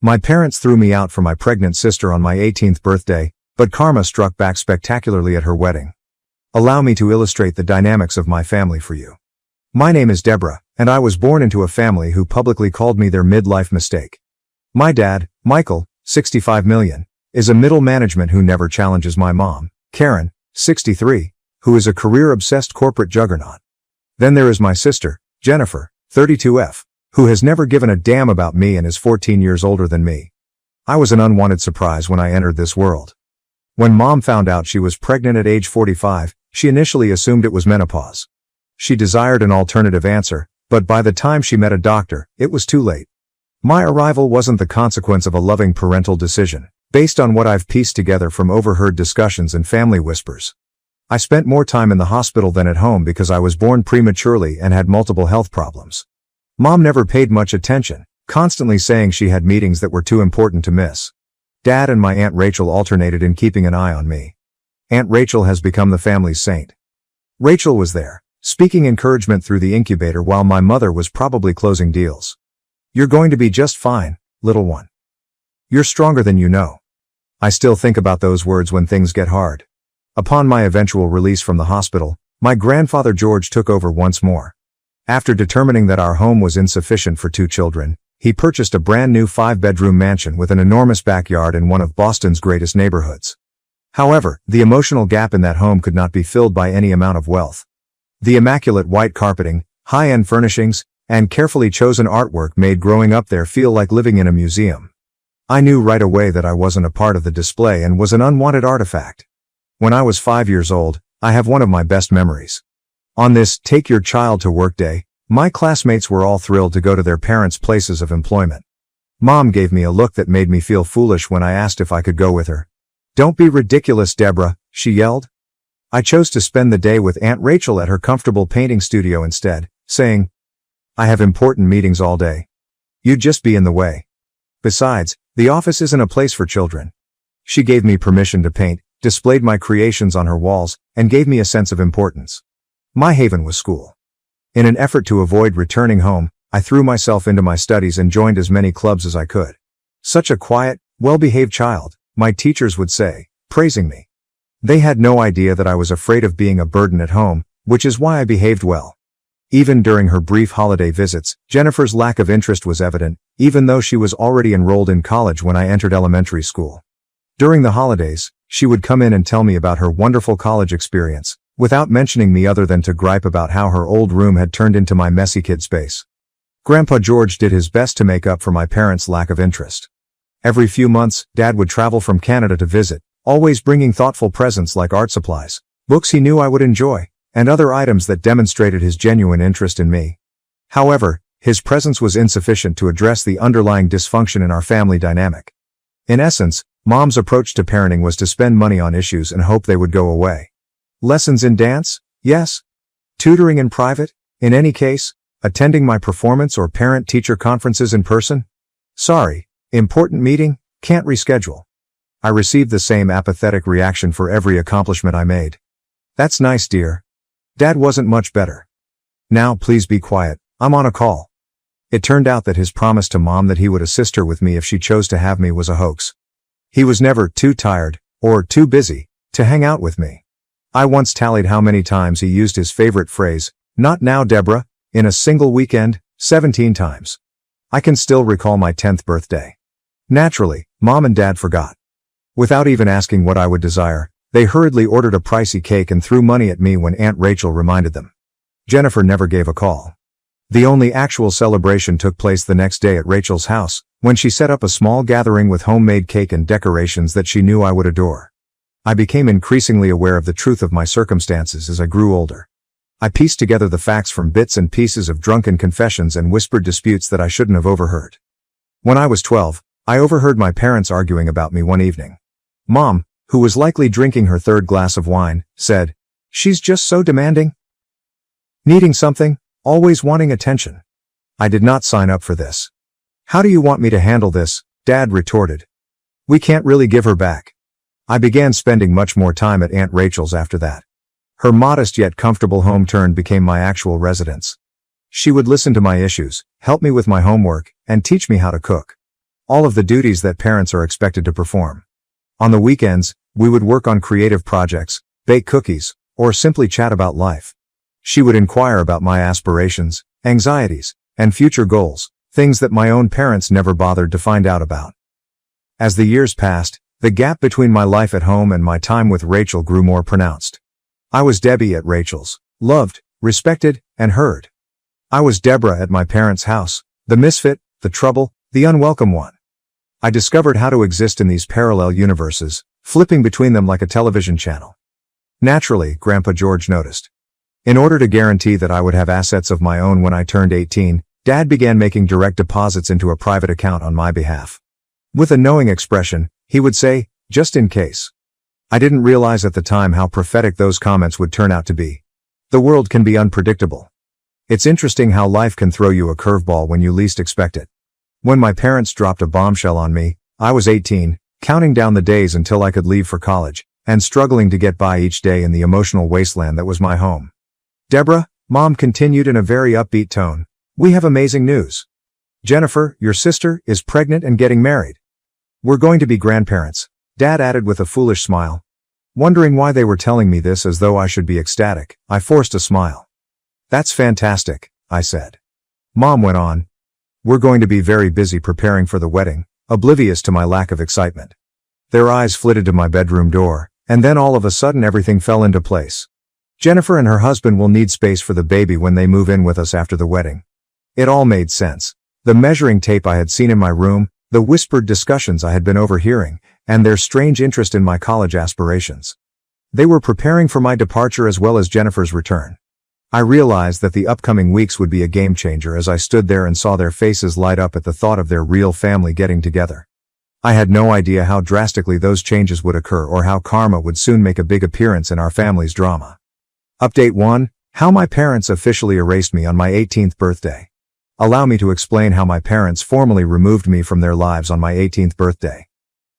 My parents threw me out for my pregnant sister on my 18th birthday, but karma struck back spectacularly at her wedding. Allow me to illustrate the dynamics of my family for you. My name is Deborah, and I was born into a family who publicly called me their midlife mistake. My dad, Michael, 65 million, is a middle management who never challenges my mom, Karen, 63, who is a career-obsessed corporate juggernaut. Then there is my sister, Jennifer, 32F, who has never given a damn about me and is 14 years older than me. I was an unwanted surprise when I entered this world. When Mom found out she was pregnant at age 45, she initially assumed it was menopause. She desired an alternative answer, but by the time she met a doctor, it was too late. My arrival wasn't the consequence of a loving parental decision, based on what I've pieced together from overheard discussions and family whispers. I spent more time in the hospital than at home because I was born prematurely and had multiple health problems. Mom never paid much attention, constantly saying she had meetings that were too important to miss. Dad and my Aunt Rachel alternated in keeping an eye on me. Aunt Rachel has become the family's saint. Rachel was there, speaking encouragement through the incubator while my mother was probably closing deals. "You're going to be just fine, little one. You're stronger than you know." I still think about those words when things get hard. Upon my eventual release from the hospital, my grandfather George took over once more. After determining that our home was insufficient for 2 children, he purchased a brand new 5-bedroom mansion with an enormous backyard in one of Boston's greatest neighborhoods. However, the emotional gap in that home could not be filled by any amount of wealth. The immaculate white carpeting, high-end furnishings, and carefully chosen artwork made growing up there feel like living in a museum. I knew right away that I wasn't a part of the display and was an unwanted artifact. When I was 5 years old, I have one of my best memories. On this Take Your Child to Work Day, my classmates were all thrilled to go to their parents' places of employment. Mom gave me a look that made me feel foolish when I asked if I could go with her. "Don't be ridiculous, Deborah," she yelled. I chose to spend the day with Aunt Rachel at her comfortable painting studio instead, saying, "I have important meetings all day. You'd just be in the way. Besides, the office isn't a place for children." She gave me permission to paint, displayed my creations on her walls, and gave me a sense of importance. My haven was school. In an effort to avoid returning home, I threw myself into my studies and joined as many clubs as I could. "Such a quiet, well-behaved child," my teachers would say, praising me. They had no idea that I was afraid of being a burden at home, which is why I behaved well. Even during her brief holiday visits, Jennifer's lack of interest was evident, even though she was already enrolled in college when I entered elementary school. During the holidays, she would come in and tell me about her wonderful college experience, without mentioning me other than to gripe about how her old room had turned into my messy kid space. Grandpa George did his best to make up for my parents' lack of interest. Every few months, Dad would travel from Canada to visit, always bringing thoughtful presents like art supplies, books he knew I would enjoy, and other items that demonstrated his genuine interest in me. However, his presence was insufficient to address the underlying dysfunction in our family dynamic. In essence, Mom's approach to parenting was to spend money on issues and hope they would go away. Lessons in dance? Yes. Tutoring in private? In any case, attending my performance or parent-teacher conferences in person? Sorry, important meeting, can't reschedule. I received the same apathetic reaction for every accomplishment I made. "That's nice, dear. Dad wasn't much better. Now please be quiet, I'm on a call." It turned out that his promise to Mom that he would assist her with me if she chose to have me was a hoax. He was never too tired, or too busy, to hang out with me. I once tallied how many times he used his favorite phrase, "Not now, Deborah," in a single weekend, 17 times. I can still recall my 10th birthday. Naturally, Mom and Dad forgot. Without even asking what I would desire, they hurriedly ordered a pricey cake and threw money at me when Aunt Rachel reminded them. Jennifer never gave a call. The only actual celebration took place the next day at Rachel's house, when she set up a small gathering with homemade cake and decorations that she knew I would adore. I became increasingly aware of the truth of my circumstances as I grew older. I pieced together the facts from bits and pieces of drunken confessions and whispered disputes that I shouldn't have overheard. When I was 12, I overheard my parents arguing about me one evening. Mom, who was likely drinking her 3rd glass of wine, said, "She's just so demanding. Needing something, always wanting attention." I did not sign up for this. "How do you want me to handle this?" Dad retorted. "We can't really give her back." I began spending much more time at Aunt Rachel's after that. Her modest yet comfortable home turn became my actual residence. She would listen to my issues, help me with my homework, and teach me how to cook. All of the duties that parents are expected to perform. On the weekends, we would work on creative projects, bake cookies, or simply chat about life. She would inquire about my aspirations, anxieties, and future goals, things that my own parents never bothered to find out about. As the years passed, the gap between my life at home and my time with Rachel grew more pronounced. I was Debbie at Rachel's, loved, respected, and heard. I was Deborah at my parents' house, the misfit, the trouble, the unwelcome one. I discovered how to exist in these parallel universes, flipping between them like a television channel. Naturally, Grandpa George noticed. In order to guarantee that I would have assets of my own when I turned 18, Dad began making direct deposits into a private account on my behalf. With a knowing expression, he would say, "Just in case." I didn't realize at the time how prophetic those comments would turn out to be. The world can be unpredictable. It's interesting how life can throw you a curveball when you least expect it. When my parents dropped a bombshell on me, I was 18, counting down the days until I could leave for college, and struggling to get by each day in the emotional wasteland that was my home. "Deborah," Mom continued in a very upbeat tone, "we have amazing news. Jennifer, your sister, is pregnant and getting married. We're going to be grandparents," Dad added with a foolish smile. Wondering why they were telling me this as though I should be ecstatic, I forced a smile. "That's fantastic," I said. Mom went on, "We're going to be very busy preparing for the wedding," oblivious to my lack of excitement. Their eyes flitted to my bedroom door, and then all of a sudden everything fell into place. Jennifer and her husband will need space for the baby when they move in with us after the wedding. It all made sense. The measuring tape I had seen in my room, the whispered discussions I had been overhearing, and their strange interest in my college aspirations. They were preparing for my departure as well as Jennifer's return. I realized that the upcoming weeks would be a game changer as I stood there and saw their faces light up at the thought of their real family getting together. I had no idea how drastically those changes would occur or how karma would soon make a big appearance in our family's drama. Update 1. How my parents officially erased me on my 18th birthday. Allow me to explain how my parents formally removed me from their lives on my 18th birthday.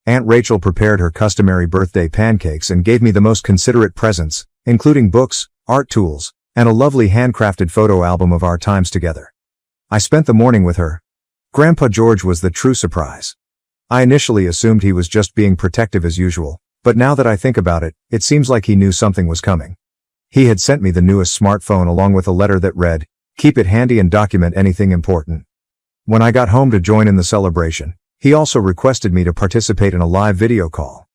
Aunt Rachel prepared her customary birthday pancakes and gave me the most considerate presents, including books, art tools, and a lovely handcrafted photo album of our times together. I spent the morning with her. Grandpa George was the true surprise. I initially assumed he was just being protective as usual, but now that I think about it, it seems like he knew something was coming. He had sent me the newest smartphone along with a letter that read, "Keep it handy and document anything important." When I got home to join in the celebration, he also requested me to participate in a live video call.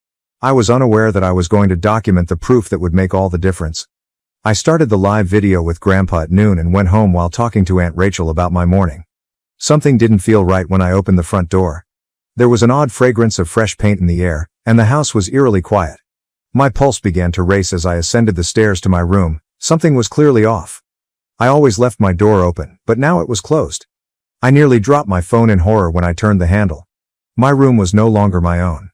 I was unaware that I was going to document the proof that would make all the difference. I started the live video with Grandpa at noon and went home while talking to Aunt Rachel about my morning. Something didn't feel right when I opened the front door. There was an odd fragrance of fresh paint in the air, and the house was eerily quiet. My pulse began to race as I ascended the stairs to my room. Something was clearly off. I always left my door open, but now it was closed. I nearly dropped my phone in horror when I turned the handle. My room was no longer my own.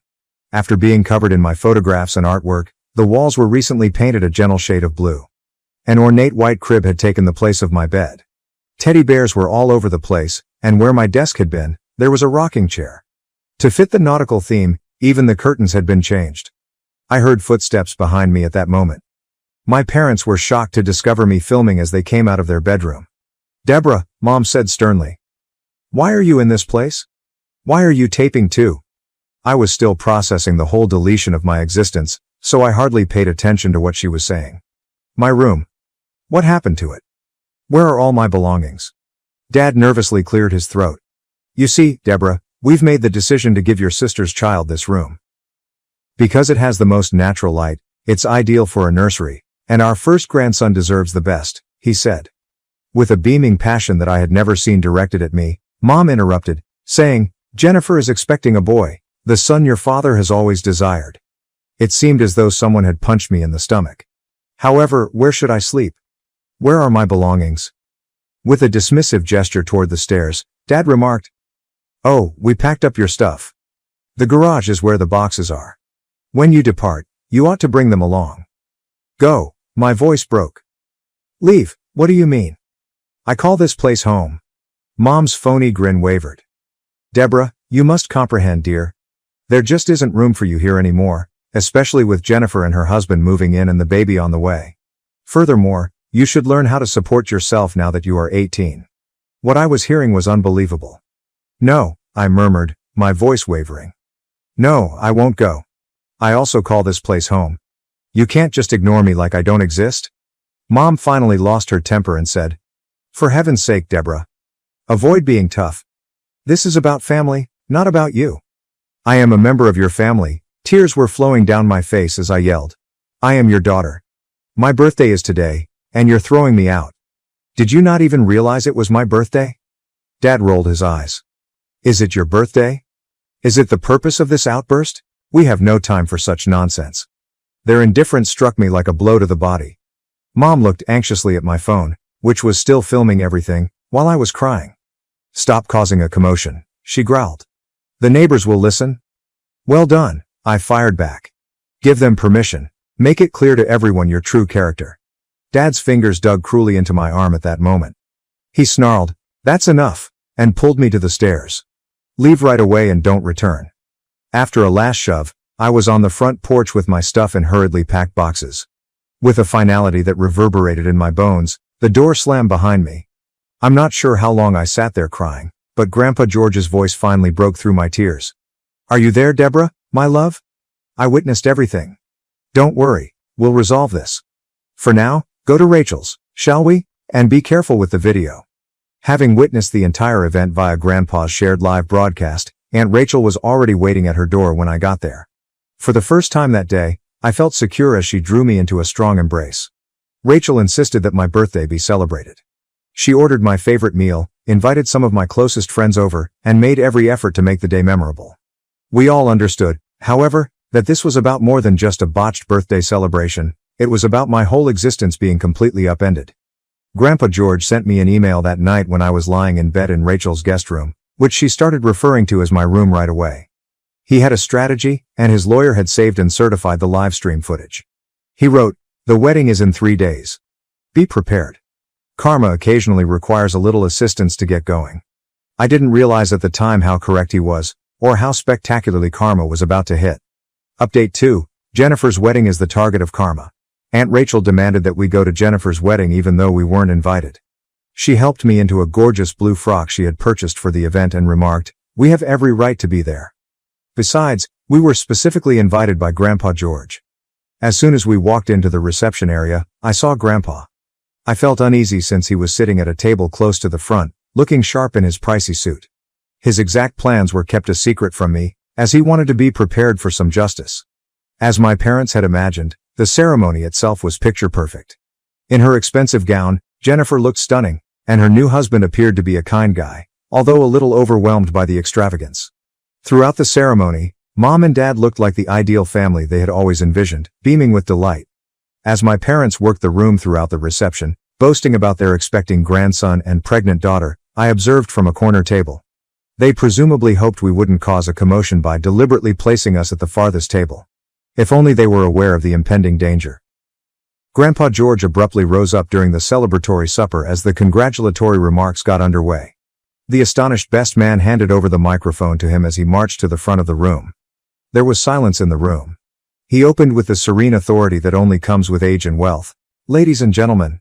After being covered in my photographs and artwork, the walls were recently painted a gentle shade of blue. An ornate white crib had taken the place of my bed. Teddy bears were all over the place, and where my desk had been, there was a rocking chair. To fit the nautical theme, even the curtains had been changed. I heard footsteps behind me at that moment. My parents were shocked to discover me filming as they came out of their bedroom. "Deborah," Mom said sternly. "Why are you in this place? Why are you taping too?" I was still processing the whole deletion of my existence, so I hardly paid attention to what she was saying. "My room. What happened to it? Where are all my belongings?" Dad nervously cleared his throat. "You see, Deborah, we've made the decision to give your sister's child this room. Because it has the most natural light, it's ideal for a nursery, and our first grandson deserves the best," he said. With a beaming passion that I had never seen directed at me, Mom interrupted, saying, "Jennifer is expecting a boy, the son your father has always desired." It seemed as though someone had punched me in the stomach. "However, where should I sleep? Where are my belongings?" With a dismissive gesture toward the stairs, Dad remarked, "Oh, we packed up your stuff. The garage is where the boxes are. When you depart, you ought to bring them along." "Go," my voice broke. "Leave, what do you mean? I call this place home." Mom's phony grin wavered. "Deborah, you must comprehend, dear. There just isn't room for you here anymore, especially with Jennifer and her husband moving in and the baby on the way. Furthermore, you should learn how to support yourself now that you are 18. What I was hearing was unbelievable. "No," I murmured, my voice wavering. No, I won't go. I also call this place home. You can't just ignore me like I don't exist. Mom finally lost her temper and said, "For heaven's sake, Deborah. Avoid being tough. This is about family, not about you." "I am a member of your family." Tears were flowing down my face as I yelled. "I am your daughter. My birthday is today, and you're throwing me out. Did you not even realize it was my birthday?" Dad rolled his eyes. "Is it your birthday? Is it the purpose of this outburst? We have no time for such nonsense." Their indifference struck me like a blow to the body. Mom looked anxiously at my phone, which was still filming everything, while I was crying. "Stop causing a commotion," she growled. "The neighbors will listen." "Well done," I fired back. "Give them permission. Make it clear to everyone your true character." Dad's fingers dug cruelly into my arm at that moment. He snarled, "That's enough," and pulled me to the stairs. "Leave right away and don't return." After a last shove, I was on the front porch with my stuff in hurriedly packed boxes. With a finality that reverberated in my bones, the door slammed behind me. I'm not sure how long I sat there crying, but Grandpa George's voice finally broke through my tears. "Are you there, Deborah, my love? I witnessed everything. Don't worry, we'll resolve this. For now, go to Rachel's, shall we? And be careful with the video." Having witnessed the entire event via Grandpa's shared live broadcast, Aunt Rachel was already waiting at her door when I got there. For the first time that day, I felt secure as she drew me into a strong embrace. Rachel insisted that my birthday be celebrated. She ordered my favorite meal, invited some of my closest friends over, and made every effort to make the day memorable. We all understood, however, that this was about more than just a botched birthday celebration. It was about my whole existence being completely upended. Grandpa George sent me an email that night when I was lying in bed in Rachel's guest room, which she started referring to as my room right away. He had a strategy, and his lawyer had saved and certified the live stream footage. He wrote, "The wedding is in 3 days. Be prepared. Karma occasionally requires a little assistance to get going." I didn't realize at the time how correct he was, or how spectacularly karma was about to hit. Update 2. Jennifer's wedding is the target of karma. Aunt Rachel demanded that we go to Jennifer's wedding even though we weren't invited. She helped me into a gorgeous blue frock she had purchased for the event and remarked, "We have every right to be there." Besides, we were specifically invited by Grandpa George. As soon as we walked into the reception area, I saw Grandpa. I felt uneasy since he was sitting at a table close to the front, looking sharp in his pricey suit. His exact plans were kept a secret from me, as he wanted to be prepared for some justice. As my parents had imagined, the ceremony itself was picture perfect. In her expensive gown, Jennifer looked stunning, and her new husband appeared to be a kind guy, although a little overwhelmed by the extravagance. Throughout the ceremony, Mom and Dad looked like the ideal family they had always envisioned, beaming with delight. As my parents worked the room throughout the reception, boasting about their expecting grandson and pregnant daughter, I observed from a corner table. They presumably hoped we wouldn't cause a commotion by deliberately placing us at the farthest table. If only they were aware of the impending danger. Grandpa George abruptly rose up during the celebratory supper as the congratulatory remarks got underway. The astonished best man handed over the microphone to him as he marched to the front of the room. There was silence in the room. He opened with the serene authority that only comes with age and wealth. "Ladies and gentlemen,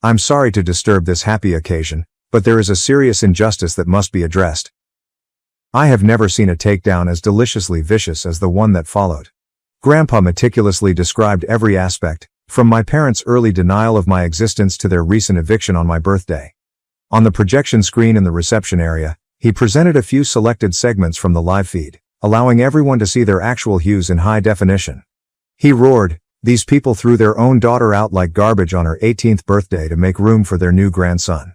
I'm sorry to disturb this happy occasion, but there is a serious injustice that must be addressed. I have never seen a takedown as deliciously vicious as the one that followed." Grandpa meticulously described every aspect, from my parents' early denial of my existence to their recent eviction on my birthday. On the projection screen in the reception area, he presented a few selected segments from the live feed, allowing everyone to see their actual hues in high definition. He roared, "These people threw their own daughter out like garbage on her 18th birthday to make room for their new grandson.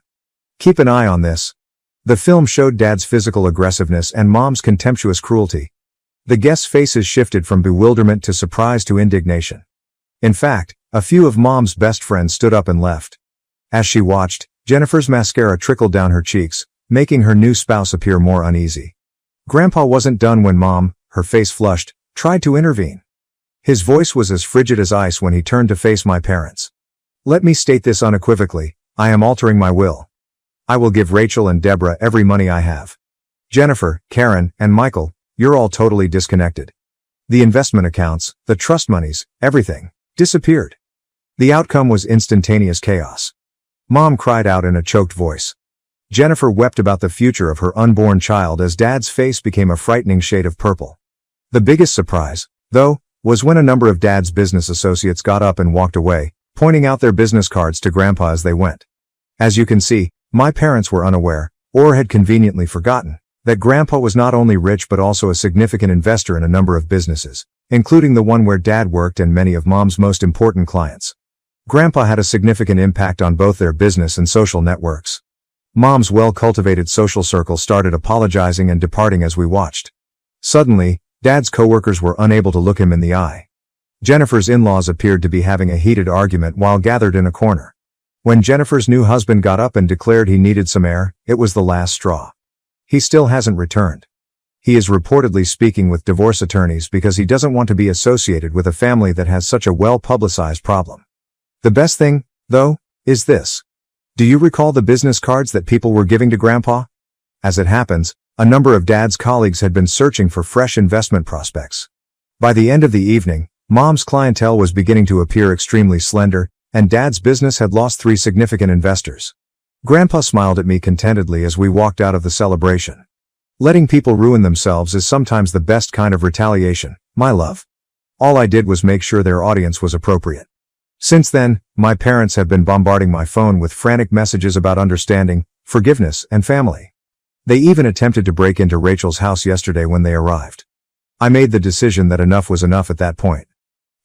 Keep an eye on this." The film showed Dad's physical aggressiveness and Mom's contemptuous cruelty. The guests' faces shifted from bewilderment to surprise to indignation. In fact, a few of Mom's best friends stood up and left. As she watched, Jennifer's mascara trickled down her cheeks, making her new spouse appear more uneasy. Grandpa wasn't done when Mom, her face flushed, tried to intervene. His voice was as frigid as ice when he turned to face my parents. "Let me state this unequivocally, I am altering my will. I will give Rachel and Deborah every money I have. Jennifer, Karen, and Michael, you're all totally disconnected. The investment accounts, the trust monies, everything, disappeared." The outcome was instantaneous chaos. Mom cried out in a choked voice, Jennifer wept about the future of her unborn child as Dad's face became a frightening shade of purple. The biggest surprise, though, was when a number of Dad's business associates got up and walked away, pointing out their business cards to Grandpa as they went. As you can see, my parents were unaware, or had conveniently forgotten, that Grandpa was not only rich but also a significant investor in a number of businesses, including the one where Dad worked and many of Mom's most important clients. Grandpa had a significant impact on both their business and social networks. Mom's well-cultivated social circle started apologizing and departing as we watched. Suddenly, Dad's coworkers were unable to look him in the eye. Jennifer's in-laws appeared to be having a heated argument while gathered in a corner. When Jennifer's new husband got up and declared he needed some air, it was the last straw. He still hasn't returned. He is reportedly speaking with divorce attorneys because he doesn't want to be associated with a family that has such a well-publicized problem. The best thing, though, is this. Do you recall the business cards that people were giving to Grandpa? As it happens, a number of Dad's colleagues had been searching for fresh investment prospects. By the end of the evening, Mom's clientele was beginning to appear extremely slender, and Dad's business had lost 3 significant investors. Grandpa smiled at me contentedly as we walked out of the celebration. Letting people ruin themselves is sometimes the best kind of retaliation, my love. All I did was make sure their audience was appropriate. Since then, my parents have been bombarding my phone with frantic messages about understanding, forgiveness, and family. They even attempted to break into Rachel's house yesterday when they arrived. I made the decision that enough was enough at that point.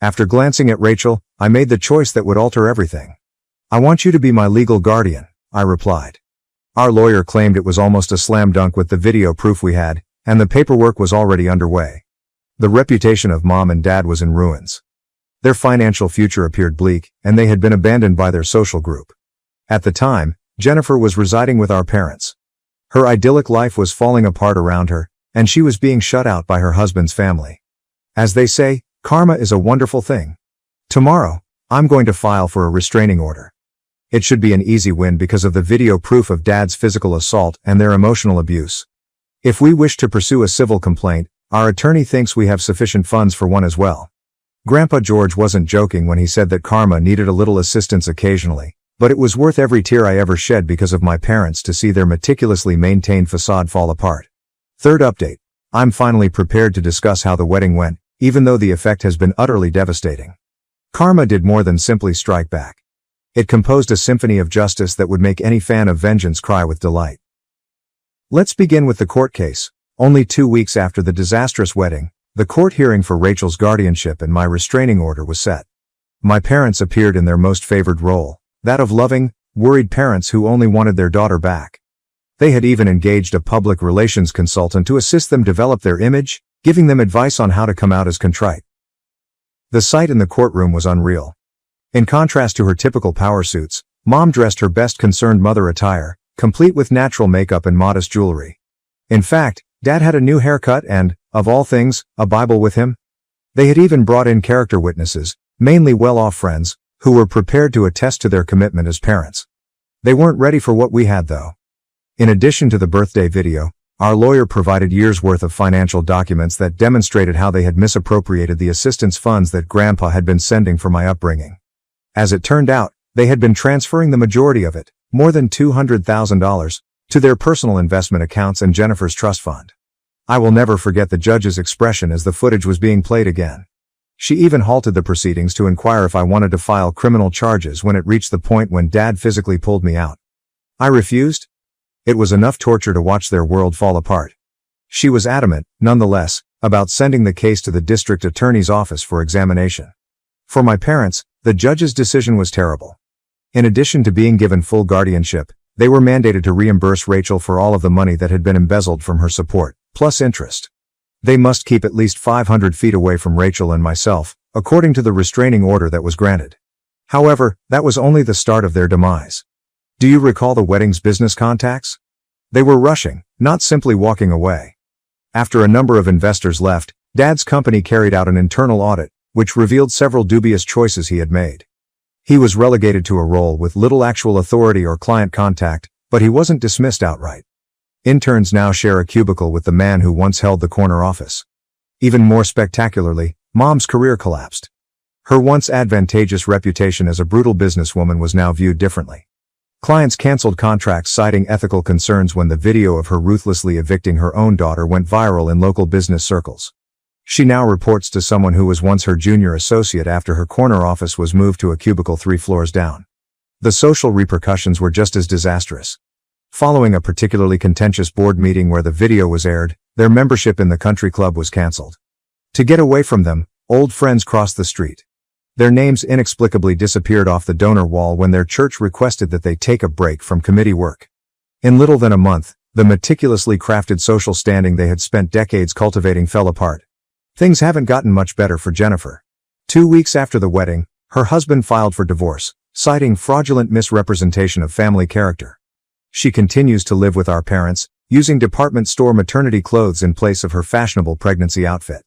After glancing at Rachel, I made the choice that would alter everything. I want you to be my legal guardian, I replied. Our lawyer claimed it was almost a slam dunk with the video proof we had, and the paperwork was already underway. The reputation of Mom and Dad was in ruins. Their financial future appeared bleak, and they had been abandoned by their social group. At the time, Jennifer was residing with our parents. Her idyllic life was falling apart around her, and she was being shut out by her husband's family. As they say, karma is a wonderful thing. Tomorrow, I'm going to file for a restraining order. It should be an easy win because of the video proof of Dad's physical assault and their emotional abuse. If we wish to pursue a civil complaint, our attorney thinks we have sufficient funds for one as well. Grandpa George wasn't joking when he said that karma needed a little assistance occasionally, but it was worth every tear I ever shed because of my parents to see their meticulously maintained facade fall apart. Third update. I'm finally prepared to discuss how the wedding went, even though the effect has been utterly devastating. Karma did more than simply strike back. It composed a symphony of justice that would make any fan of vengeance cry with delight. Let's begin with the court case. Only 2 weeks after the disastrous wedding, the court hearing for Rachel's guardianship and my restraining order was set. My parents appeared in their most favored role, that of loving, worried parents who only wanted their daughter back. They had even engaged a public relations consultant to assist them develop their image, giving them advice on how to come out as contrite. The sight in the courtroom was unreal. In contrast to her typical power suits, Mom dressed her best concerned mother attire, complete with natural makeup and modest jewelry. In fact, Dad had a new haircut and, of all things, a Bible with him. They had even brought in character witnesses, mainly well-off friends, who were prepared to attest to their commitment as parents. They weren't ready for what we had though. In addition to the birthday video, our lawyer provided years' worth of financial documents that demonstrated how they had misappropriated the assistance funds that Grandpa had been sending for my upbringing. As it turned out, they had been transferring the majority of it, more than $200,000, to their personal investment accounts and Jennifer's trust fund. I will never forget the judge's expression as the footage was being played again. She even halted the proceedings to inquire if I wanted to file criminal charges when it reached the point when Dad physically pulled me out. I refused. It was enough torture to watch their world fall apart. She was adamant, nonetheless, about sending the case to the district attorney's office for examination. For my parents, the judge's decision was terrible. In addition to being given full guardianship, they were mandated to reimburse Rachel for all of the money that had been embezzled from her support, plus interest. They must keep at least 500 feet away from Rachel and myself, according to the restraining order that was granted. However, that was only the start of their demise. Do you recall the wedding's business contacts? They were rushing, not simply walking away. After a number of investors left, Dad's company carried out an internal audit, which revealed several dubious choices he had made. He was relegated to a role with little actual authority or client contact, but he wasn't dismissed outright. Interns now share a cubicle with the man who once held the corner office. Even more spectacularly, Mom's career collapsed. Her once advantageous reputation as a brutal businesswoman was now viewed differently. Clients canceled contracts citing ethical concerns when the video of her ruthlessly evicting her own daughter went viral in local business circles. She now reports to someone who was once her junior associate after her corner office was moved to a cubicle 3 floors down. The social repercussions were just as disastrous. Following a particularly contentious board meeting where the video was aired, their membership in the country club was canceled. To get away from them, old friends crossed the street. Their names inexplicably disappeared off the donor wall when their church requested that they take a break from committee work. In little than a month, the meticulously crafted social standing they had spent decades cultivating fell apart. Things haven't gotten much better for Jennifer. 2 weeks after the wedding, her husband filed for divorce, citing fraudulent misrepresentation of family character. She continues to live with our parents, using department store maternity clothes in place of her fashionable pregnancy outfit.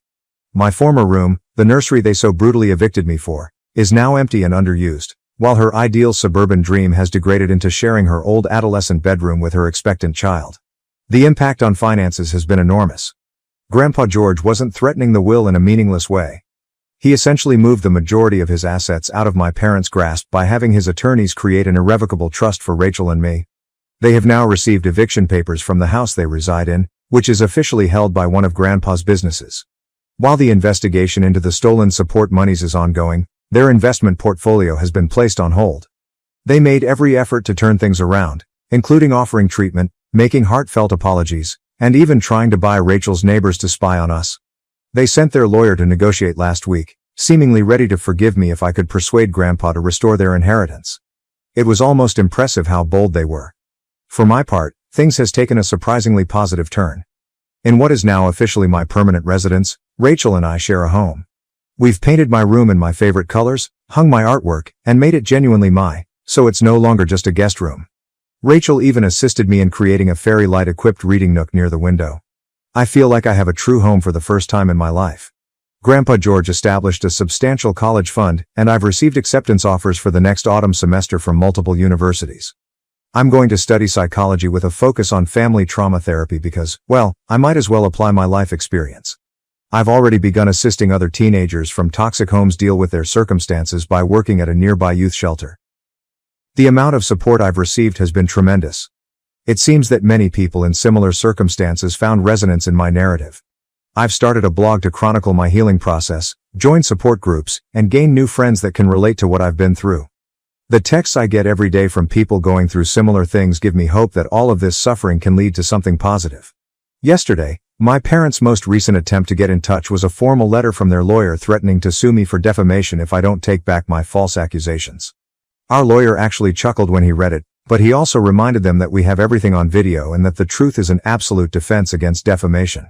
My former room, the nursery they so brutally evicted me for, is now empty and underused, while her ideal suburban dream has degraded into sharing her old adolescent bedroom with her expectant child. The impact on finances has been enormous. Grandpa George wasn't threatening the will in a meaningless way. He essentially moved the majority of his assets out of my parents' grasp by having his attorneys create an irrevocable trust for Rachel and me. They have now received eviction papers from the house they reside in, which is officially held by one of Grandpa's businesses. While the investigation into the stolen support monies is ongoing, their investment portfolio has been placed on hold. They made every effort to turn things around, including offering treatment, making heartfelt apologies, and even trying to buy Rachel's neighbors to spy on us. They sent their lawyer to negotiate last week, seemingly ready to forgive me if I could persuade Grandpa to restore their inheritance. It was almost impressive how bold they were. For my part, things has taken a surprisingly positive turn. In what is now officially my permanent residence, Rachel and I share a home. We've painted my room in my favorite colors, hung my artwork, and made it genuinely so it's no longer just a guest room. Rachel even assisted me in creating a fairy light-equipped reading nook near the window. I feel like I have a true home for the first time in my life. Grandpa George established a substantial college fund, and I've received acceptance offers for the next autumn semester from multiple universities. I'm going to study psychology with a focus on family trauma therapy because, well, I might as well apply my life experience. I've already begun assisting other teenagers from toxic homes deal with their circumstances by working at a nearby youth shelter. The amount of support I've received has been tremendous. It seems that many people in similar circumstances found resonance in my narrative. I've started a blog to chronicle my healing process, join support groups, and gain new friends that can relate to what I've been through. The texts I get every day from people going through similar things give me hope that all of this suffering can lead to something positive. Yesterday, my parents' most recent attempt to get in touch was a formal letter from their lawyer threatening to sue me for defamation if I don't take back my false accusations. Our lawyer actually chuckled when he read it, but he also reminded them that we have everything on video and that the truth is an absolute defense against defamation.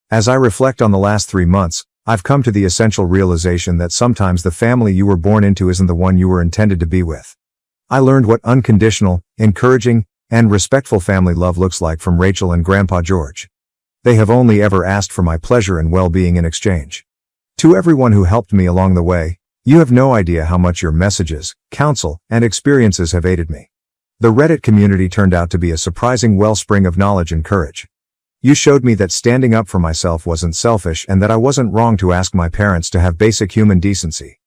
As I reflect on the last 3 months, I've come to the essential realization that sometimes the family you were born into isn't the one you were intended to be with. I learned what unconditional, encouraging, and respectful family love looks like from Rachel and Grandpa George. They have only ever asked for my pleasure and well-being in exchange. To everyone who helped me along the way, you have no idea how much your messages, counsel, and experiences have aided me. The Reddit community turned out to be a surprising wellspring of knowledge and courage. You showed me that standing up for myself wasn't selfish and that I wasn't wrong to ask my parents to have basic human decency.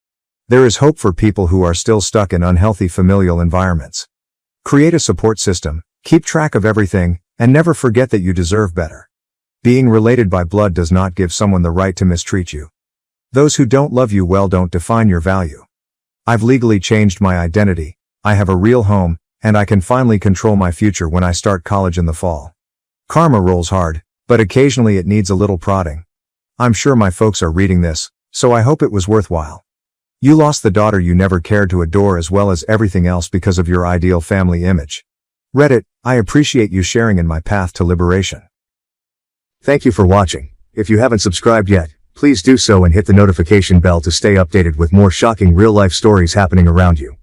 There is hope for people who are still stuck in unhealthy familial environments. Create a support system, keep track of everything, and never forget that you deserve better. Being related by blood does not give someone the right to mistreat you. Those who don't love you well don't define your value. I've legally changed my identity, I have a real home, and I can finally control my future when I start college in the fall. Karma rolls hard, but occasionally it needs a little prodding. I'm sure my folks are reading this, so I hope it was worthwhile. You lost the daughter you never cared to adore as well as everything else because of your ideal family image. Reddit, I appreciate you sharing in my path to liberation. Thank you for watching. If you haven't subscribed yet, please do so and hit the notification bell to stay updated with more shocking real-life stories happening around you.